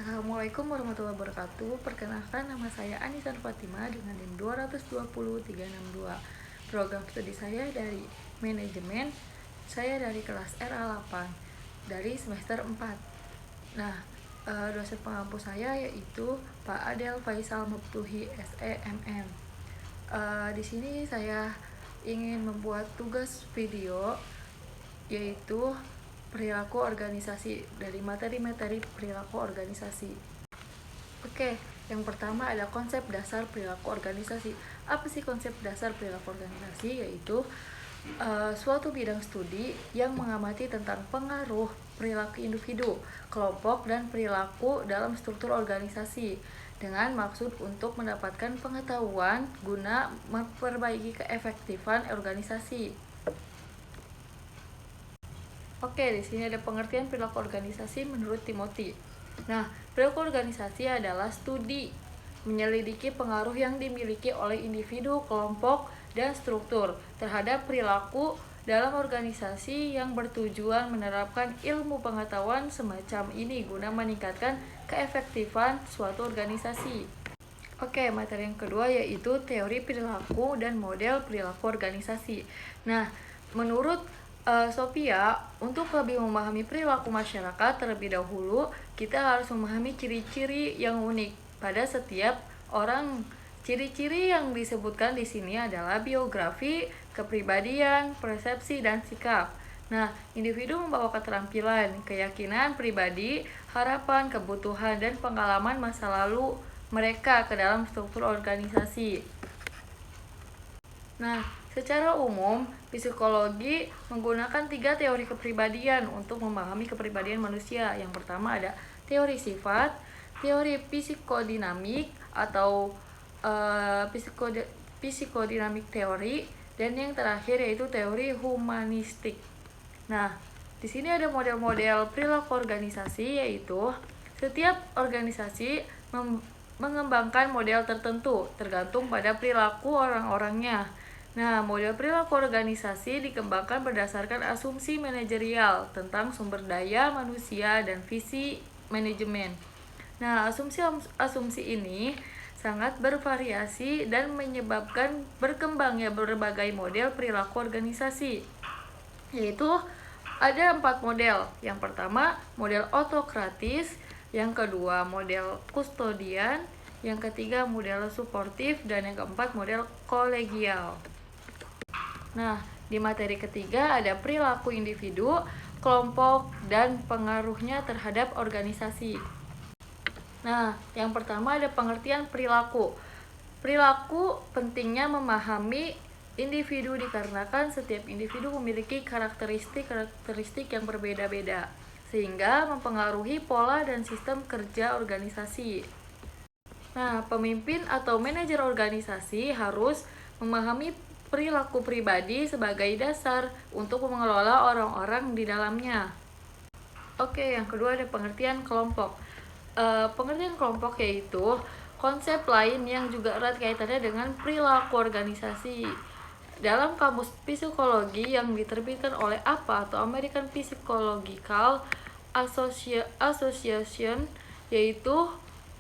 Assalamualaikum warahmatullahi wabarakatuh. Perkenalkan, nama saya Anisan Fatima dengan NIM 220362. Program studi saya dari manajemen. Saya dari kelas RA8 dari semester 4. Nah, dosen pengampu saya yaitu Pak Adel Faisal Muftuhi SEMM. Di sini saya ingin membuat tugas video yaitu perilaku organisasi, dari materi-materi perilaku organisasi. Oke, yang pertama ada konsep dasar perilaku organisasi. Apa sih konsep dasar perilaku organisasi? Yaitu suatu bidang studi yang mengamati tentang pengaruh perilaku individu, kelompok, dan perilaku dalam struktur organisasi dengan maksud untuk mendapatkan pengetahuan guna memperbaiki keefektifan organisasi. Oke, di sini ada pengertian perilaku organisasi menurut Timothy. Nah, perilaku organisasi adalah studi menyelidiki pengaruh yang dimiliki oleh individu, kelompok, dan struktur terhadap perilaku dalam organisasi yang bertujuan menerapkan ilmu pengetahuan semacam ini guna meningkatkan keefektifan suatu organisasi. Oke, materi yang kedua yaitu teori perilaku dan model perilaku organisasi. Nah, menurut Sophia, untuk lebih memahami perilaku masyarakat terlebih dahulu, kita harus memahami ciri-ciri yang unik pada setiap orang. Ciri-ciri yang disebutkan di sini adalah biografi, kepribadian, persepsi, dan sikap. Nah, individu membawa keterampilan, keyakinan pribadi, harapan, kebutuhan, dan pengalaman masa lalu mereka ke dalam struktur organisasi. Nah, secara umum, psikologi menggunakan 3 teori kepribadian untuk memahami kepribadian manusia. Yang pertama ada teori sifat, teori psikodinamik atau psikodinamik teori, dan yang terakhir yaitu teori humanistik. Nah, di sini ada model-model perilaku organisasi, yaitu setiap organisasi mengembangkan model tertentu tergantung pada perilaku orang-orangnya. Nah, model perilaku organisasi dikembangkan berdasarkan asumsi manajerial tentang sumber daya manusia dan visi manajemen. Nah, asumsi ini sangat bervariasi dan menyebabkan berkembangnya berbagai model perilaku organisasi, yaitu ada 4 model. Yang pertama, model autokratis, yang kedua model kustodian, yang ketiga model suportif, dan yang keempat model kolegial. Nah, di materi ketiga ada perilaku individu, kelompok, dan pengaruhnya terhadap organisasi. Nah, yang pertama ada pengertian perilaku. Perilaku pentingnya memahami individu dikarenakan setiap individu memiliki karakteristik yang berbeda-beda, sehingga mempengaruhi pola dan sistem kerja organisasi. Nah, pemimpin atau manajer organisasi harus memahami perilaku pribadi sebagai dasar untuk mengelola orang-orang di dalamnya. Oke, yang kedua ada pengertian kelompok. Pengertian kelompok yaitu konsep lain yang juga erat kaitannya dengan perilaku organisasi. Dalam kamus psikologi yang diterbitkan oleh APA atau American Psychological Association, yaitu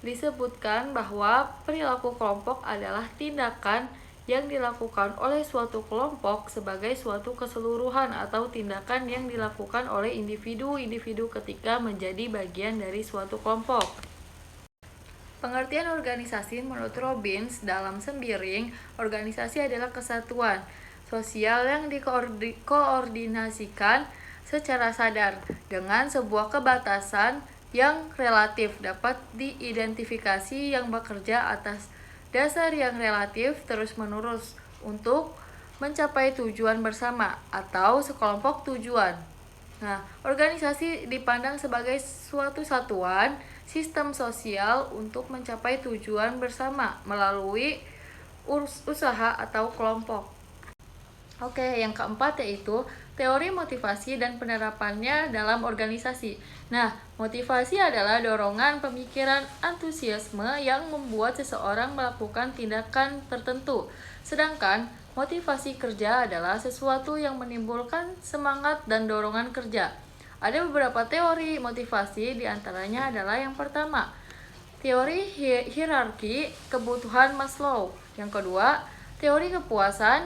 disebutkan bahwa perilaku kelompok adalah tindakan yang dilakukan oleh suatu kelompok sebagai suatu keseluruhan atau tindakan yang dilakukan oleh individu-individu ketika menjadi bagian dari suatu kelompok. Pengertian organisasi menurut Robbins dalam Sembiring, organisasi adalah kesatuan sosial yang dikoordinasikan secara sadar dengan sebuah kebatasan yang relatif dapat diidentifikasi yang bekerja atas dasar yang relatif terus-menerus untuk mencapai tujuan bersama atau sekelompok tujuan. Nah, organisasi dipandang sebagai suatu satuan sistem sosial untuk mencapai tujuan bersama melalui usaha atau kelompok. Oke, yang keempat yaitu teori motivasi dan penerapannya dalam organisasi. Nah, motivasi adalah dorongan pemikiran antusiasme yang membuat seseorang melakukan tindakan tertentu. Sedangkan motivasi kerja adalah sesuatu yang menimbulkan semangat dan dorongan kerja. ada beberapa teori motivasi, diantaranya adalah yang pertama, teori hierarki kebutuhan Maslow. Yang kedua, teori kepuasan,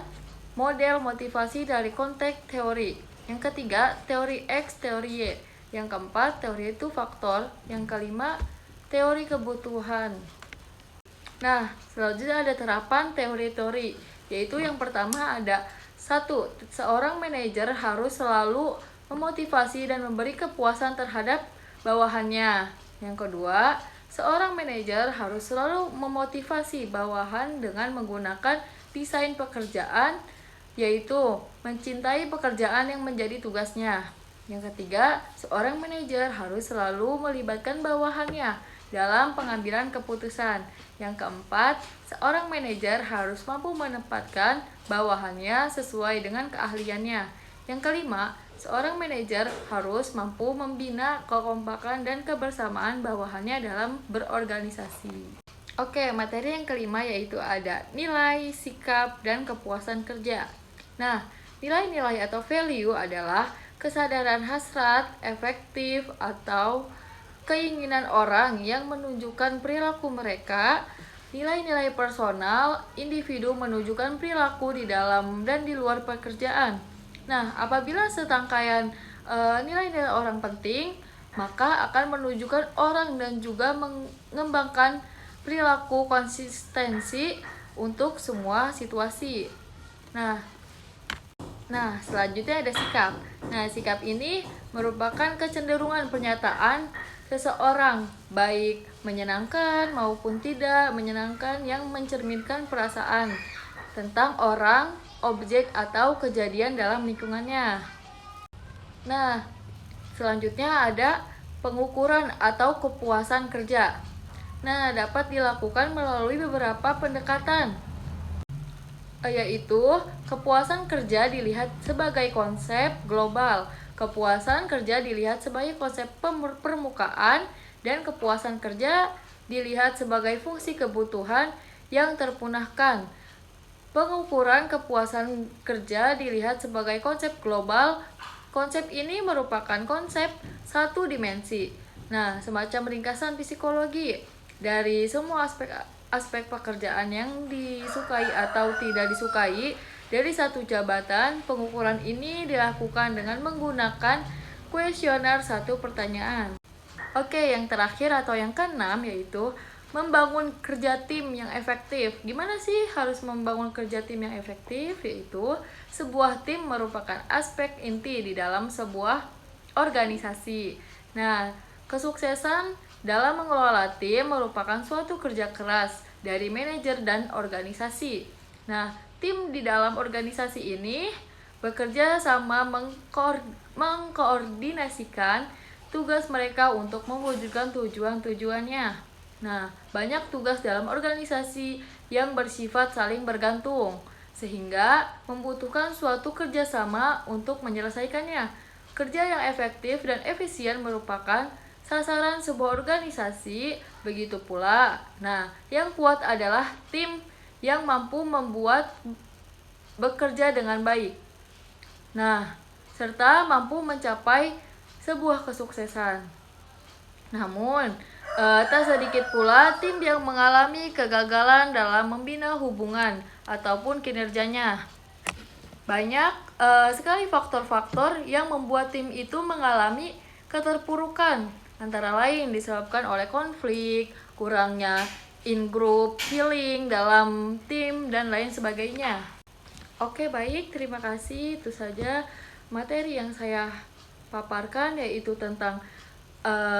model motivasi dari konteks teori. Yang ketiga, teori X, teori Y. Yang keempat, teori itu faktor. Yang kelima, teori kebutuhan. Nah, selanjutnya ada terapan teori-teori, yaitu yang pertama ada 1. Seorang manajer harus selalu memotivasi dan memberi kepuasan terhadap bawahannya. Yang kedua, seorang manajer harus selalu memotivasi bawahan dengan menggunakan desain pekerjaan, yaitu mencintai pekerjaan yang menjadi tugasnya. Yang ketiga, seorang manajer harus selalu melibatkan bawahannya dalam pengambilan keputusan. Yang keempat, seorang manajer harus mampu menempatkan bawahannya sesuai dengan keahliannya. Yang kelima, seorang manajer harus mampu membina kekompakan dan kebersamaan bawahannya dalam berorganisasi. Oke, materi yang kelima yaitu ada nilai, sikap, dan kepuasan kerja. Nah, nilai-nilai atau value adalah kesadaran hasrat, efektif, atau keinginan orang yang menunjukkan perilaku mereka. Nilai-nilai personal, individu menunjukkan perilaku di dalam dan di luar pekerjaan. Nah, apabila serangkaian nilai-nilai orang penting, maka akan menunjukkan orang dan juga mengembangkan perilaku konsistensi untuk semua situasi. Nah, selanjutnya ada sikap. Nah, sikap ini merupakan kecenderungan pernyataan seseorang, baik menyenangkan maupun tidak menyenangkan, yang mencerminkan perasaan tentang orang, objek, atau kejadian dalam lingkungannya. Nah, selanjutnya ada pengukuran atau kepuasan kerja. Nah, dapat dilakukan melalui beberapa pendekatan, yaitu kepuasan kerja dilihat sebagai konsep global, kepuasan kerja dilihat sebagai konsep permukaan, dan kepuasan kerja dilihat sebagai fungsi kebutuhan yang terpunahkan. Pengukuran kepuasan kerja dilihat sebagai konsep global. Konsep ini merupakan konsep satu dimensi. Nah, semacam ringkasan psikologi dari semua aspek pekerjaan yang disukai atau tidak disukai dari satu jabatan. Pengukuran ini dilakukan dengan menggunakan kuesioner satu pertanyaan. Oke, yang terakhir atau yang keenam yaitu membangun kerja tim yang efektif. Gimana sih harus membangun kerja tim yang efektif? Yaitu sebuah tim merupakan aspek inti di dalam sebuah organisasi. Nah, kesuksesan dalam mengelola tim merupakan suatu kerja keras dari manajer dan organisasi. Nah, tim di dalam organisasi ini bekerja sama mengkoordinasikan tugas mereka untuk mewujudkan tujuan-tujuannya. Nah, banyak tugas dalam organisasi yang bersifat saling bergantung, sehingga membutuhkan suatu kerjasama untuk menyelesaikannya. Kerja yang efektif dan efisien merupakan sasaran sebuah organisasi, begitu pula. Nah, yang kuat adalah tim yang mampu membuat bekerja dengan baik. Nah, serta mampu mencapai sebuah kesuksesan. Namun, tak sedikit pula tim yang mengalami kegagalan dalam membina hubungan ataupun kinerjanya. Banyak sekali faktor-faktor yang membuat tim itu mengalami keterpurukan, antara lain disebabkan oleh konflik, kurangnya in-group feeling dalam tim, dan lain sebagainya. Oke, baik, terima kasih. Itu saja materi yang saya paparkan, yaitu tentang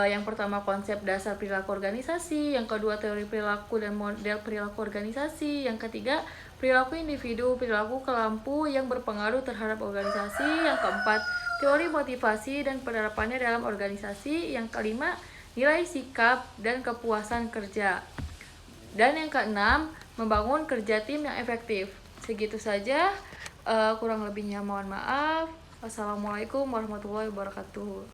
yang pertama konsep dasar perilaku organisasi, yang kedua teori perilaku dan model perilaku organisasi, yang ketiga perilaku individu, perilaku kelampu yang berpengaruh terhadap organisasi, yang keempat teori motivasi dan penerapannya dalam organisasi, yang kelima nilai sikap dan kepuasan kerja, dan yang keenam membangun kerja tim yang efektif. Segitu saja, kurang lebihnya mohon maaf. Wassalamualaikum warahmatullahi wabarakatuh.